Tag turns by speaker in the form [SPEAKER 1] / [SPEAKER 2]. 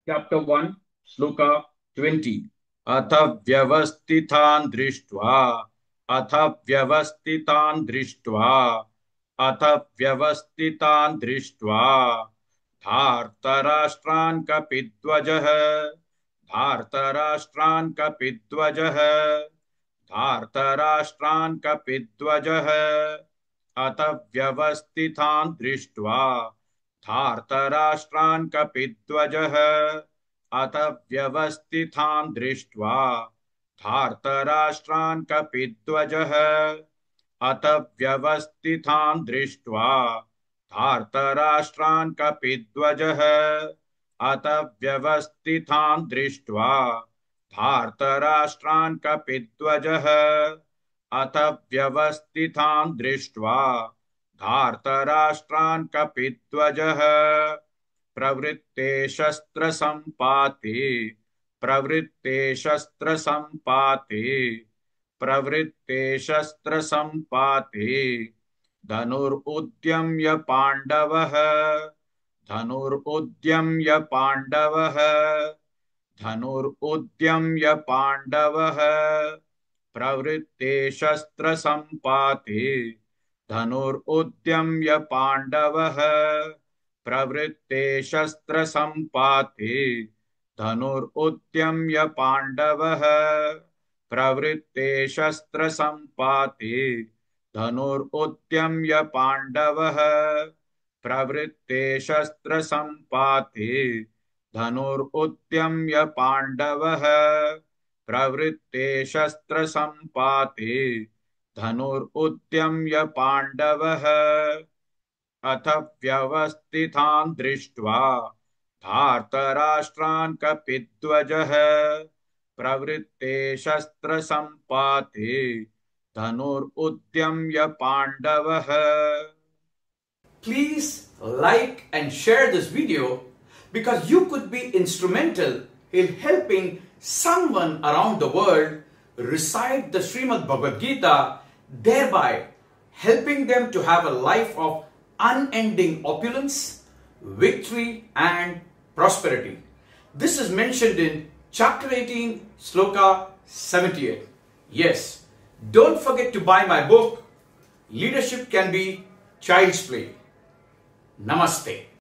[SPEAKER 1] Chapter 1, Sloka 20. अथ व्यवस्थितान् दृष्ट्वा अथ व्यवस्थितान् दृष्ट्वा अथ व्यवस्थितान् दृष्ट्वा धार्तराष्ट्रान् कपिध्वजः धार्तराष्ट्रान् कपिध्वजः धार्तराष्ट्रान् कपिध्वजः अथ व्यवस्थितान् दृष्ट्वा धार्तराष्ट्रान् कपिध्वजः अथ व्यवस्थितान् दृष्ट्वा धार्तराष्ट्रान् कपिध्वजः अथ व्यवस्थितान् दृष्ट्वा धार्तराष्ट्रान् कपिध्वजः अथ व्यवस्थितान् दृष्ट्वा धार्तराष्ट्रान् कपिध्वजः अथ व्यवस्थितान् दृष्ट्वा धार्तराष्ट्रान् कपिध्वजः प्रवृत्ते शस्त्रसम्पाते प्रवृत्ते शस्त्रसम्पाते प्रवृत्ते शस्त्रसम्पाते धनुरुद्यम्य पाण्डवः धनुरुद्यम्य पाण्डवः धनुरुद्यम्य पाण्डवः प्रवृत्ते शस्त्रसम्पाते धनुरुद्यम्य पाण्डवः प्रवृत्ते शस्त्रसम्पाते धनुरुद्यम्य पाण्डवः प्रवृत्ते शस्त्रसम्पाते धनुरुद्यम्य पाण्डवः प्रवृत्ते शस्त्रसम्पाते धनुरुद्यम्य पाण्डवः प्रवृत्ते शस्त्रसम्पाते धनुरुद्यम्य पाण्डवः अथ व्यवस्थितान् दृष्ट्वा धार्तराष्ट्रान् कपिध्वजः प्रवृत्ते शस्त्रसम्पाते धनुरुद्यम्य पाण्डवः.
[SPEAKER 2] Please like and share this video because you could be instrumental in helping someone around the world recite the Srimad Bhagavad Gita, thereby helping them to have a life of unending opulence, victory and prosperity. This is mentioned in chapter 18, Sloka 78. Yes, don't forget to buy my book, Leadership Can Be Child's Play. Namaste.